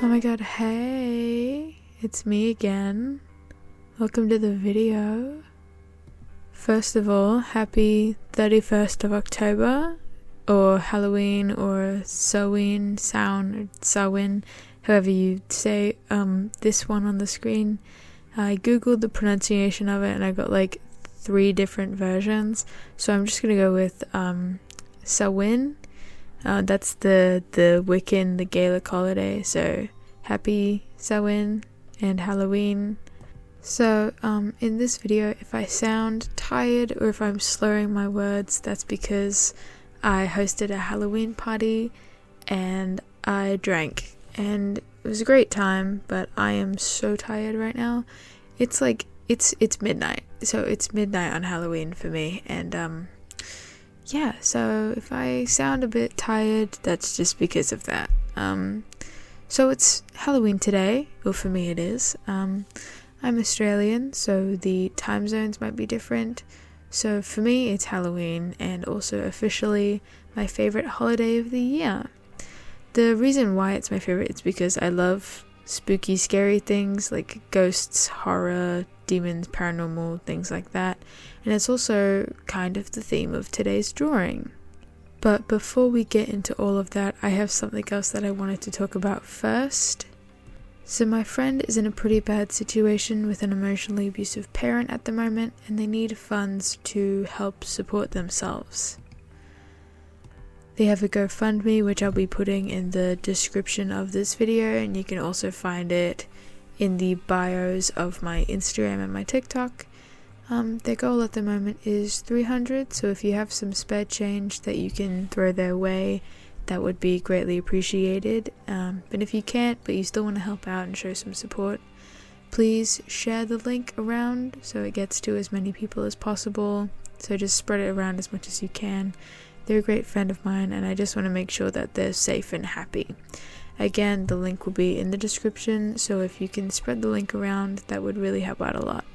Oh my god, hey, it's me again. Welcome to the video. First of all, happy 31st of October, or Halloween, or Samhain, however you say this one on the screen. I googled the pronunciation of it and I got like 3 different versions, so I'm just gonna go with Samhain. That's the Wiccan, the Gaelic holiday, so happy Samhain and Halloween. So in this video, if I sound tired or if I'm slurring my words, that's because I hosted a Halloween party and I drank, and it was a great time, but I am so tired right now. It's like it's midnight, so it's midnight on Halloween for me, and yeah, so if I sound a bit tired, that's just because of that. So it's Halloween today, or for me it is. I'm Australian, so the time zones might be different. So for me, it's Halloween, and also officially my favorite holiday of the year. The reason why it's my favorite is because I love spooky, scary things like ghosts, horror, demons, paranormal, things like that. And it's also kind of the theme of today's drawing. But before we get into all of that, I have something else that I wanted to talk about first. So my friend is in a pretty bad situation with an emotionally abusive parent at the moment, and they need funds to help support themselves. They have a GoFundMe, which I'll be putting in the description of this video, and you can also find it in the bios of my Instagram and my TikTok. Their goal at the moment is $300, so if you have some spare change that you can throw their way, that would be greatly appreciated. But if you can't, but you still want to help out and show some support, please share the link around so it gets to as many people as possible. So just spread it around as much as you can. They're a great friend of mine, and I just want to make sure that they're safe and happy. Again, the link will be in the description, so if you can spread the link around, that would really help out a lot.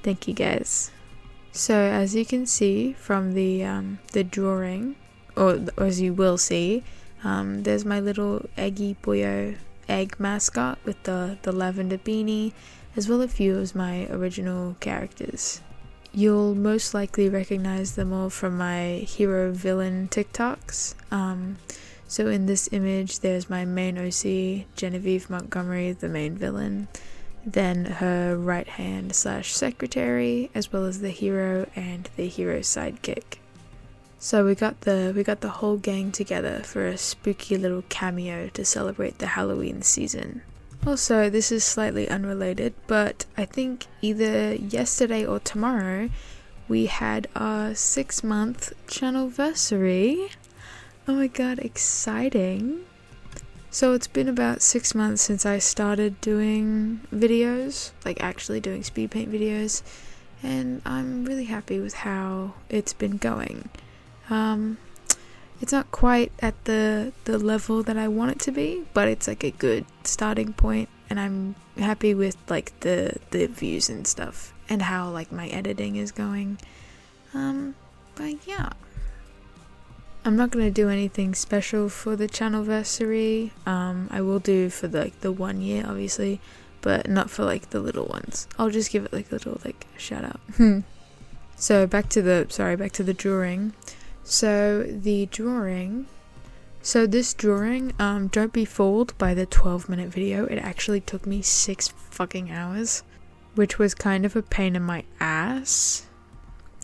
Thank you guys. So as you can see from the drawing, or as you will see, there's my little eggy boyo egg mascot with the lavender beanie, as well as a few of my original characters. You'll most likely recognize them all from my hero villain TikToks. So in this image, there's my main OC, Genevieve Montgomery, the main villain, then her right hand / secretary, as well as the hero and the hero's sidekick. So we got the whole gang together for a spooky little cameo to celebrate the Halloween season. Also, this is slightly unrelated, but I think either yesterday or tomorrow we had our 6-month channelversary. Oh my god, exciting! So it's been about 6 months since I started doing videos, like actually doing Speedpaint videos, and I'm really happy with how it's been going. It's not quite at the level that I want it to be, but it's like a good starting point, and I'm happy with like the views and stuff, and how like my editing is going. But yeah. I'm not going to do anything special for the channelversary. I will do for the 1 year, obviously, but not for like the little ones. I'll just give it like a little like shout out. So back to the drawing. So this drawing, don't be fooled by the 12-minute video. It actually took me 6 fucking hours, which was kind of a pain in my ass.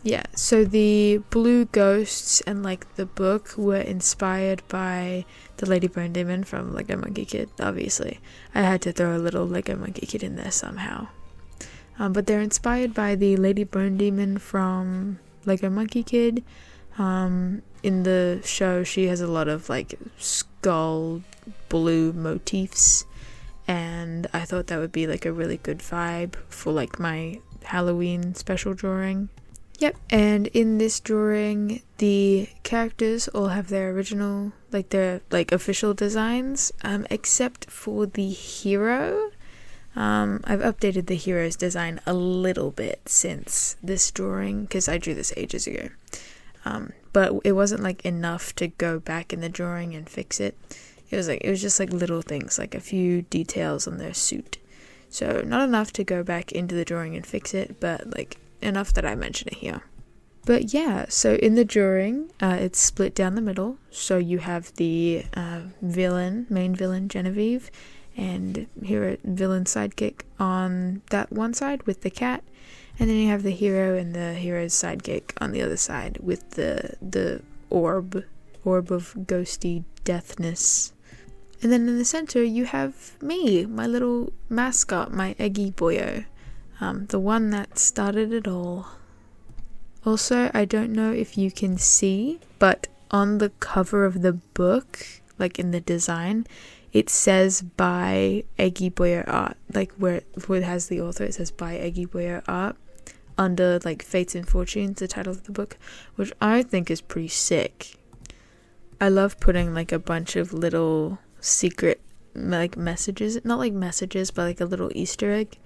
Yeah, so the blue ghosts and like the book were inspired by the Lady Bone Demon from Lego Monkey Kid, obviously. I had to throw a little Lego Monkey Kid in there somehow. But they're inspired by the Lady Bone Demon from Lego Monkey Kid. In the show, she has a lot of like skull blue motifs, and I thought that would be like a really good vibe for like my Halloween special drawing. Yep, and in this drawing, the characters all have their original, like their like official designs, except for the hero. I've updated the hero's design a little bit since this drawing, because I drew this ages ago. But it wasn't like enough to go back in the drawing and fix it. it was just like little things, like a few details on their suit. So not enough to go back into the drawing and fix it, but like enough that I mention it here. But yeah, so in the drawing, it's split down the middle. So you have the main villain Genevieve, and hero villain sidekick on that one side with the cat, and then you have the hero and the hero's sidekick on the other side with the orb of ghosty deathness. And then in the center you have me, my little mascot, my Eggy boyo, the one that started it all. Also, I don't know if you can see, but on the cover of the book, like in the design, it says by Eggy Boyer Art, like where it has the author, it says by Eggy Boyer Art under like Fates and Fortunes, the title of the book, which I think is pretty sick. I love putting like a bunch of little secret like messages, not like messages, but like a little Easter egg.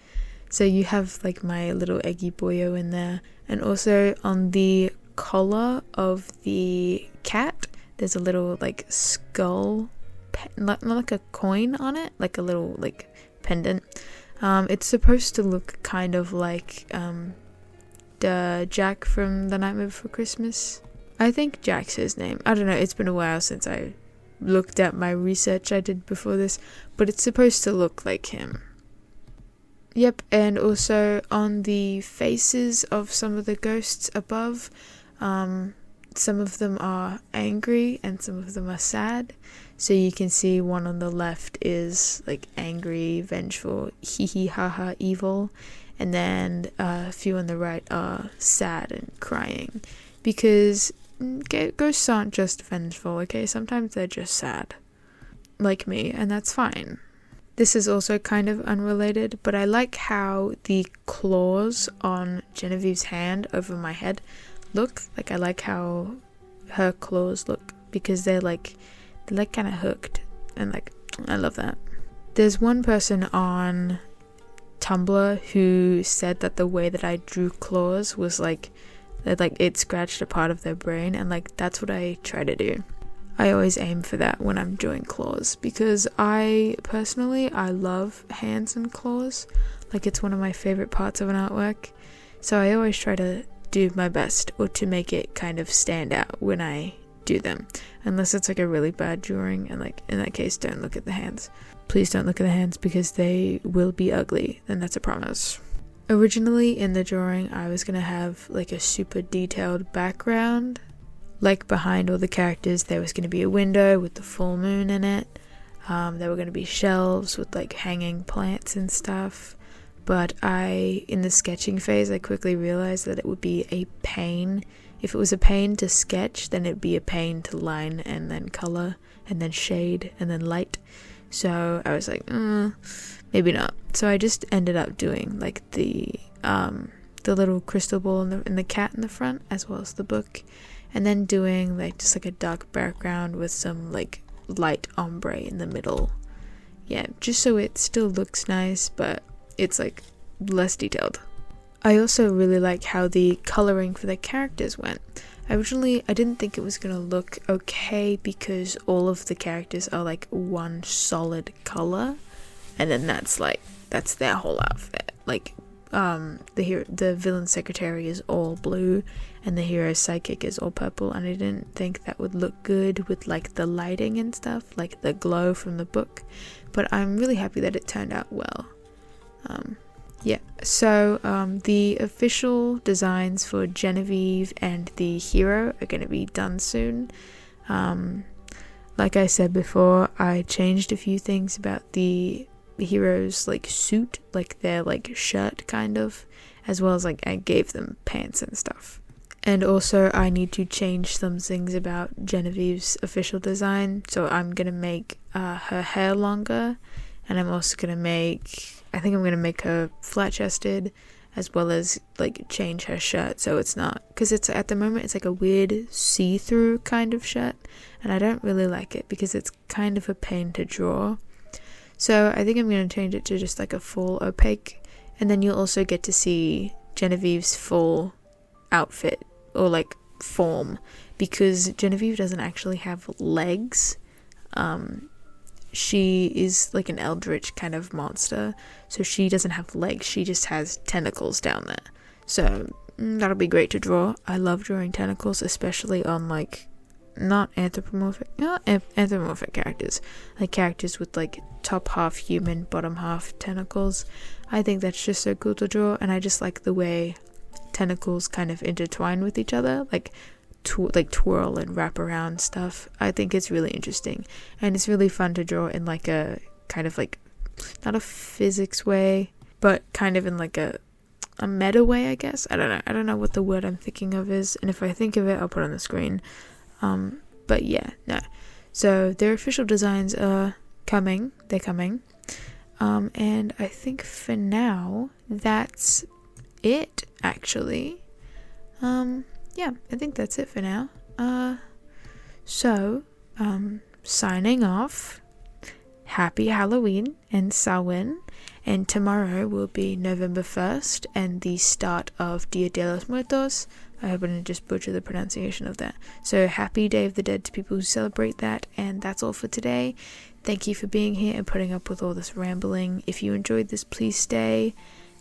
So you have like my little Eggy boyo in there, and also on the collar of the cat there's a little like skull, not like a coin on it, like a little like pendant. It's supposed to look kind of like the Jack from The Nightmare Before Christmas. I think Jack's his name. I don't know, it's been a while since I looked at my research I did before this, but it's supposed to look like him. Yep, and also on the faces of some of the ghosts above, some of them are angry and some of them are sad. So you can see one on the left is like angry, vengeful, hee hee ha ha, evil, and then a few on the right are sad and crying, because ghosts aren't just vengeful, okay? Sometimes they're just sad, like me, and that's fine. This is also kind of unrelated, but I like how the claws on Genevieve's hand over my head look. Like, I like how her claws look, because they're like kind of hooked, and like, I love that. There's one person on Tumblr who said that the way that I drew claws was like that, like it scratched a part of their brain, and like that's what I try to do. I always aim for that when I'm doing claws, because I love hands and claws. Like, it's one of my favorite parts of an artwork, so I always try to do my best or to make it kind of stand out when I do them, unless it's like a really bad drawing, and like in that case, don't look at the hands. Please don't look at the hands, because they will be ugly, and that's a promise. Originally in the drawing I was gonna have like a super detailed background. Like, behind all the characters there was going to be a window with the full moon in it. There were going to be shelves with like hanging plants and stuff. But in the sketching phase, I quickly realized that it would be a pain. If it was a pain to sketch, then it'd be a pain to line and then color and then shade and then light. So I was like, maybe not. So I just ended up doing like the little crystal ball and the cat in the front, as well as the book. And then doing like just like a dark background with some like light ombre in the middle. Yeah, just so it still looks nice, but it's like less detailed. I also really like how the coloring for the characters went. Originally, I didn't think it was gonna look okay, because all of the characters are like one solid color, and then that's their whole outfit. Like, the villain secretary is all blue, and the hero's sidekick is all purple, and I didn't think that would look good with like the lighting and stuff, like the glow from the book, but I'm really happy that it turned out well. So the official designs for Genevieve and the hero are going to be done soon. Like I said before, I changed a few things about the hero's like suit, like their like shirt kind of, as well as like I gave them pants and stuff. And also I need to change some things about Genevieve's official design. So I'm gonna make her hair longer, and I'm also gonna make her flat chested, as well as like change her shirt so it's not, because it's at the moment it's like a weird see-through kind of shirt, and I don't really like it because it's kind of a pain to draw. So I think I'm going to change it to just like a full opaque, and then you'll also get to see Genevieve's full outfit, or like form, because Genevieve doesn't actually have legs. she is like an eldritch kind of monster, so she doesn't have legs, she just has tentacles down there. So that'll be great to draw. I love drawing tentacles, especially on like anthropomorphic characters, like characters with like top half human, bottom half tentacles. I think that's just so cool to draw, and I just like the way tentacles kind of intertwine with each other, like twirl and wrap around stuff. I think it's really interesting, and it's really fun to draw in like a kind of like, not a physics way, but kind of in like a meta way, I guess. I don't know what the word I'm thinking of is, and if I think of it, I'll put it on the screen. But yeah, no. So their official designs are coming. They're coming. And I think for now, that's it, actually. Yeah, I think that's it for now. So, signing off. Happy Halloween and Samhain. And tomorrow will be November 1st and the start of Dia de los Muertos. I hope I didn't just butcher the pronunciation of that. So happy Day of the Dead to people who celebrate that. And that's all for today. Thank you for being here and putting up with all this rambling. If you enjoyed this, please stay.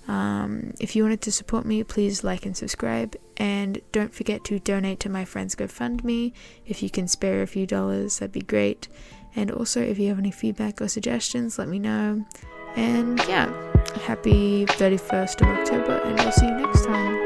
If you wanted to support me, please like and subscribe. And don't forget to donate to my friend's GoFundMe. If you can spare a few dollars, that'd be great. And also, if you have any feedback or suggestions, let me know. And yeah, happy 31st of October, and I'll see you next time.